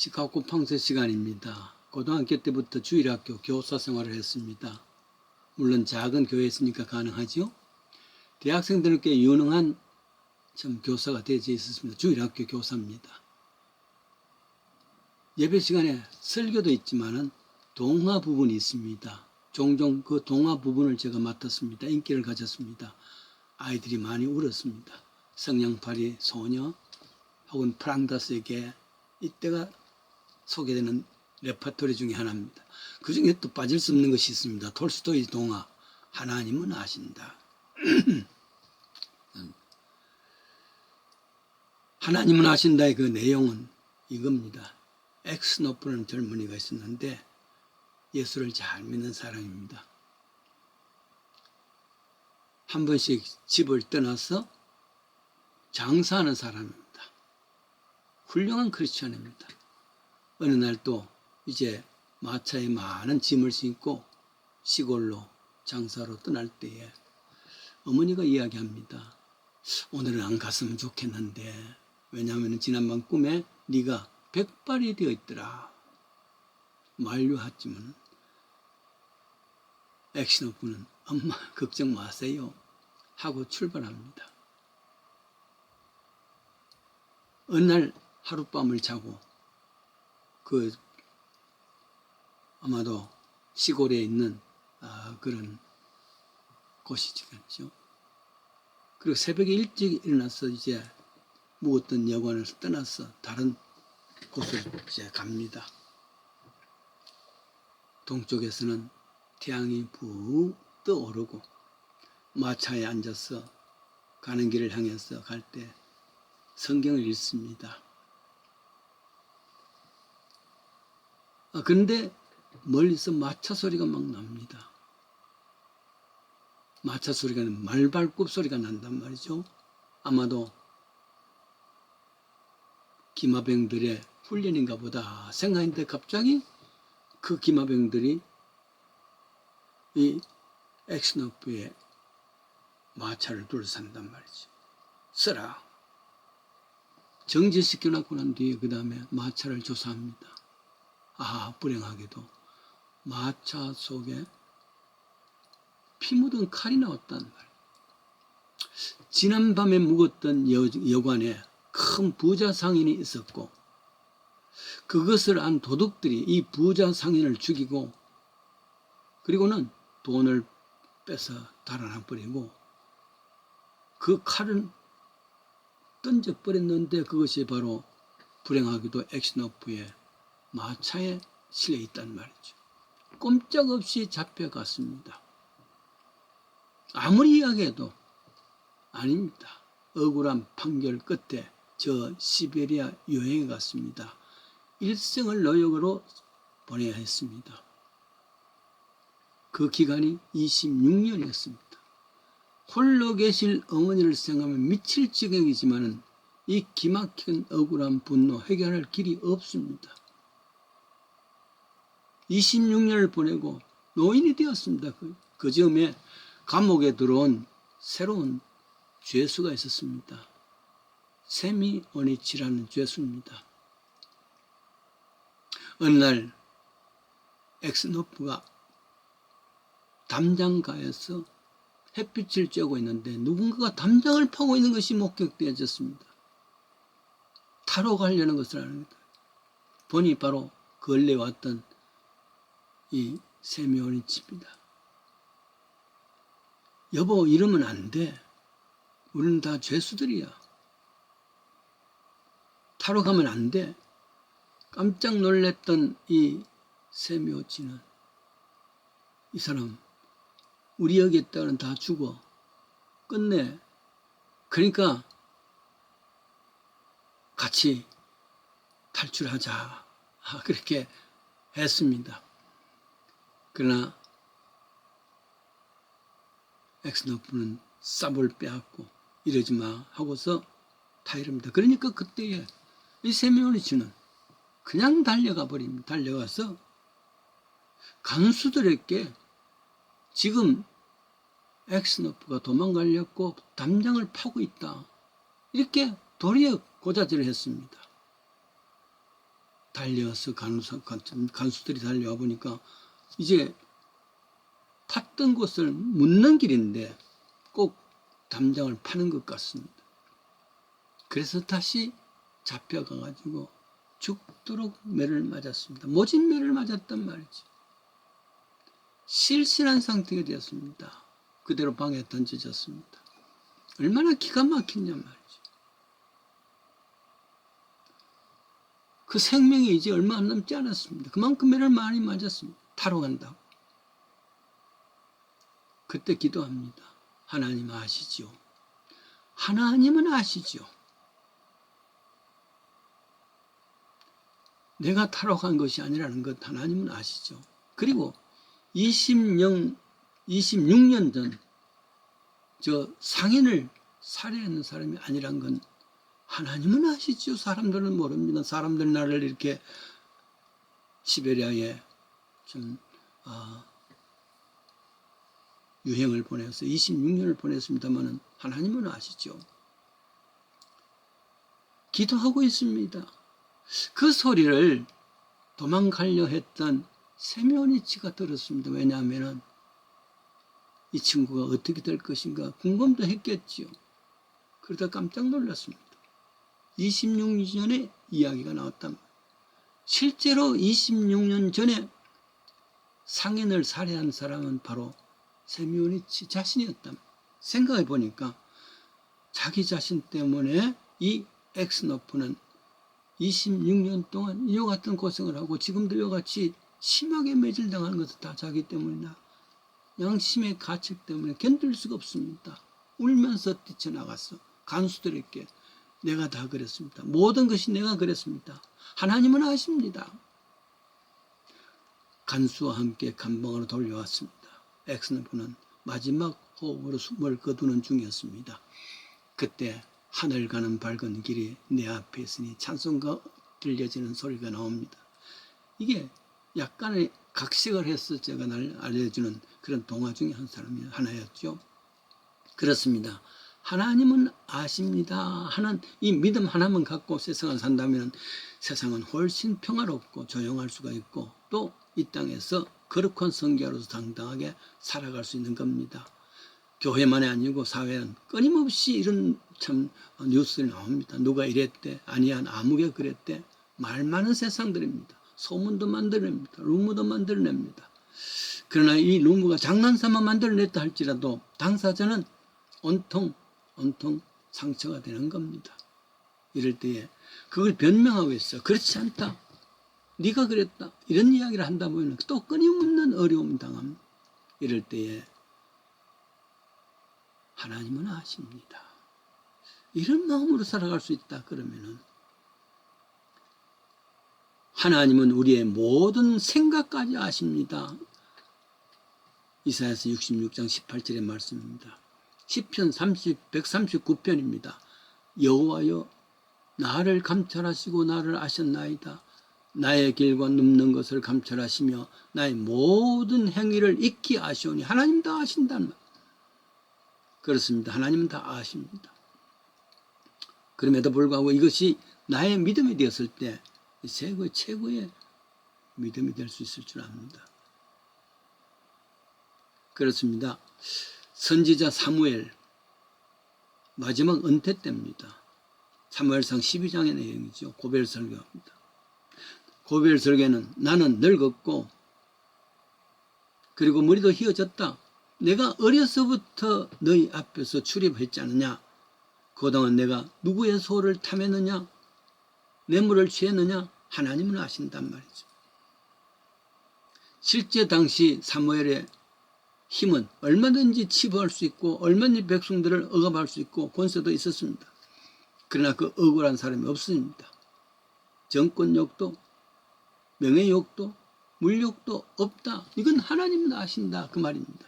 시카고 팡세 시간입니다. 고등학교 때부터 주일학교 교사 생활을 했습니다. 물론 작은 교회였으니까 가능하죠. 대학생들은 꽤 유능한 교사가 되어 있었습니다. 주일학교 교사입니다. 예배 시간에 설교도 있지만은 동화 부분이 있습니다. 종종 그 동화 부분을 제가 맡았습니다. 인기를 가졌습니다. 아이들이 많이 울었습니다. 성냥팔이 소녀 혹은 프랑다스의 개, 이때가 소개되는 레퍼토리 중에 하나입니다. 그 중에 또 빠질 수 없는 것이 있습니다. 톨스토이 동화, 하나님은 아신다. 하나님은 아신다의 그 내용은 이겁니다. 엑스노프라는 젊은이가 있었는데 예수를 잘 믿는 사람입니다. 한 번씩 집을 떠나서 장사하는 사람입니다. 훌륭한 크리스천입니다. 어느 날 또 이제 마차에 많은 짐을 싣고 시골로 장사로 떠날 때에 어머니가 이야기합니다. 오늘은 안 갔으면 좋겠는데, 왜냐하면 지난밤 꿈에 네가 백발이 되어 있더라. 만류했지만 엑시노프는 엄마 걱정 마세요 하고 출발합니다. 어느 날 하룻밤을 자고 아마도 시골에 있는 그런 곳이죠. 그리고 새벽에 일찍 일어나서 이제 묵었던 여관을 떠나서 다른 곳을 이제 갑니다. 동쪽에서는 태양이 푹 떠오르고 마차에 앉아서 가는 길을 향해서 갈 때 성경을 읽습니다. 그런데 멀리서 마차 소리가 막 납니다. 마차 소리가 말발굽 소리가 난단 말이죠. 아마도 기마병들의 훈련인가 보다 생각했는데 갑자기 그 기마병들이 이 엑스노프의 마차를 둘러싼단 말이죠. 쓰라. 정지시켜놓고 난 뒤에 그 다음에 마차를 조사합니다. 불행하게도 마차 속에 피 묻은 칼이 나왔단 말이에요. 지난밤에 묵었던 여관에 큰 부자 상인이 있었고, 그것을 안 도둑들이 이 부자 상인을 죽이고, 그리고는 돈을 빼서 달아나 버리고, 그 칼은 던져버렸는데 그것이 바로 불행하게도 엑시노프의 마차에 실려 있단 말이죠. 꼼짝없이 잡혀갔습니다. 아무리 이야기해도 아닙니다. 억울한 판결 끝에 저 시베리아 여행에 갔습니다. 일생을 노역으로 보내야 했습니다. 그 기간이 26년이었습니다. 홀로 계실 어머니를 생각하면 미칠 지경이지만 이 기막힌 억울한 분노 해결할 길이 없습니다. 26년을 보내고 노인이 되었습니다. 그 즈음에 감옥에 들어온 새로운 죄수가 있었습니다. 세미오니치라는 죄수입니다. 어느 날 엑스노프가 담장가에서 햇빛을 쬐고 있는데 누군가가 담장을 파고 있는 것이 목격되어졌습니다. 타러 가려는 것을 아닙니다. 보니 바로 근래 왔던 이 세미오니치입니다. 여보, 이러면 안 돼. 우리는 다 죄수들이야. 타러 가면 안 돼. 깜짝 놀랐던 이 세미오치는 이 사람 우리 여기 있다가는 다 죽어. 끝내. 그러니까 같이 탈출하자. 그렇게 했습니다. 그러나 엑스노프는 쌉을 빼앗고 이러지 마 하고서 타이릅니다. 그러니까 그때에 이 세미오니치는 그냥 달려가 버립니다. 달려가서 간수들에게 지금 엑스노프가 도망가려고 담장을 파고 있다. 이렇게 도리어 고자질을 했습니다. 달려와서 간수들이 달려와 보니까 이제 팠던 곳을 묻는 길인데 꼭 담장을 파는 것 같습니다. 그래서 다시 잡혀가가지고 죽도록 매를 맞았습니다. 모진 매를 맞았단 말이죠. 실신한 상태가 되었습니다. 그대로 방에 던져졌습니다. 얼마나 기가 막히냐 말이죠. 그 생명이 이제 얼마 안 남지 않았습니다. 그만큼 매를 많이 맞았습니다. 타러 간다고. 그때 기도합니다. 하나님 아시죠? 하나님은 아시죠? 내가 타러 간 것이 아니라는 것 하나님은 아시죠? 그리고 26년 전 저 상인을 살해하는 사람이 아니란 건 하나님은 아시죠? 사람들은 모릅니다. 사람들 나를 이렇게 시베리아에 좀 유행을 보내서 26년을 보냈습니다만 하나님은 아시죠? 기도하고 있습니다. 그 소리를 도망가려 했던 세면이치가 들었습니다. 왜냐하면 이 친구가 어떻게 될 것인가 궁금도 했겠지요. 그러다 깜짝 놀랐습니다. 26년 전에 이야기가 나왔단 말이에요. 실제로 26년 전에 상인을 살해한 사람은 바로 세미오니치 자신이었단 말이에요. 생각해 보니까 자기 자신 때문에 이 엑스노프는 26년 동안 이와 같은 고생을 하고 지금도 이와 같이 심하게 매질당하는 것은 다 자기 때문이나 양심의 가책 때문에 견딜 수가 없습니다. 울면서 뛰쳐나갔어. 간수들에게 내가 다 그랬습니다. 모든 것이 내가 그랬습니다. 하나님은 아십니다. 간수와 함께 감방으로 돌려왔습니다. 엑스노프는 마지막 호흡으로 숨을 거두는 중이었습니다. 그때 하늘 가는 밝은 길이 내 앞에 있으니 찬송가 들려지는 소리가 나옵니다. 이게 약간의 각색을 해서 제가 날 알려주는 그런 동화 중에 하나였죠. 그렇습니다. 하나님은 아십니다 하는 이 믿음 하나만 갖고 세상을 산다면 세상은 훨씬 평화롭고 조용할 수가 있고 또 이 땅에서 거룩한 성교로서 당당하게 살아갈 수 있는 겁니다. 교회만이 아니고 사회는 끊임없이 이런 참 뉴스들이 나옵니다. 누가 이랬대, 아니야, 아무개 그랬대. 말 많은 세상들입니다. 소문도 만들어냅니다. 루머도 만들어냅니다. 그러나 이 루머가 장난삼아 만들어냈다 할지라도 당사자는 온통 상처가 되는 겁니다. 이럴 때에 그걸 변명하고 있어. 그렇지 않다. 네가 그랬다. 이런 이야기를 한다 보면 또 끊임없는 어려움 당합니다. 이럴 때에 하나님은 아십니다. 이런 마음으로 살아갈 수 있다 그러면은 하나님은 우리의 모든 생각까지 아십니다. 이사야서 66장 18절의 말씀입니다. 시편 139편입니다. 여호와여 나를 감찰하시고 나를 아셨나이다. 나의 길과 눕는 것을 감찰하시며 나의 모든 행위를 익히 아시오니 하나님 다 아신다는 말. 그렇습니다. 하나님은 다 아십니다. 그럼에도 불구하고 이것이 나의 믿음이 되었을 때 최고의 믿음이 될 수 있을 줄 압니다. 그렇습니다. 선지자 사무엘 마지막 은퇴 때입니다. 사무엘상 12장의 내용이죠. 고별 설교입니다. 고별 설교는 나는 늙었고 그리고 머리도 휘어졌다. 내가 어려서부터 너희 앞에서 출입했지 않느냐. 그동안 내가 누구의 소를 탐했느냐. 뇌물을 취했느냐. 하나님은 아신단 말이죠. 실제 당시 사무엘의 힘은 얼마든지 치부할 수 있고 얼마든지 백성들을 억압할 수 있고 권세도 있었습니다. 그러나 그 억울한 사람이 없습니다. 정권욕도 명예욕도 물욕도 없다. 이건 하나님은 아신다 그 말입니다.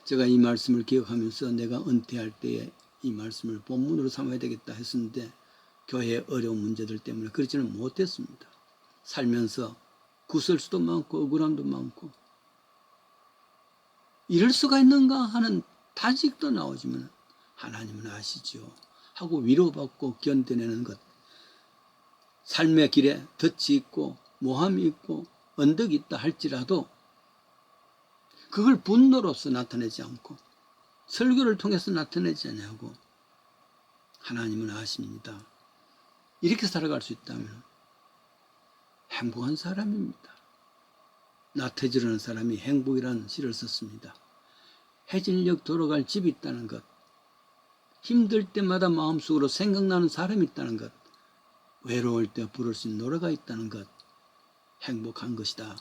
제가 이 말씀을 기억하면서 내가 은퇴할 때에 이 말씀을 본문으로 삼아야 되겠다 했었는데 교회의 어려운 문제들 때문에 그렇지는 못했습니다. 살면서 구설수도 많고 억울함도 많고 이럴 수가 있는가 하는 탄식도 나오지만 하나님은 아시죠 하고 위로받고 견뎌내는 것 삶의 길에 덫이 있고 모함이 있고 언덕이 있다 할지라도 그걸 분노로서 나타내지 않고 설교를 통해서 나타내지 않냐고 하나님은 아십니다. 이렇게 살아갈 수 있다면 행복한 사람입니다. 나태주라는 사람이 행복이라는 시를 썼습니다. 해질녘 돌아갈 집이 있다는 것, 힘들 때마다 마음속으로 생각나는 사람이 있다는 것, 외로울 때 부를 수 있는 노래가 있다는 것, 행복한 것이다.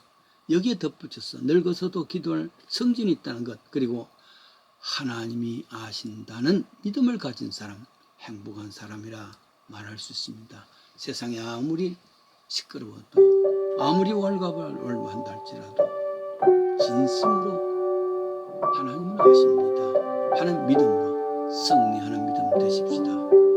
여기에 덧붙여서 늙어서도 기도할 성진이 있다는 것, 그리고 하나님이 아신다는 믿음을 가진 사람, 행복한 사람이라 말할 수 있습니다. 세상에 아무리 시끄러워도 아무리 왈가왈부한다 할지라도 진심으로 하나님은 아십니다 하는 믿음으로 승리하는 믿음 되십시다.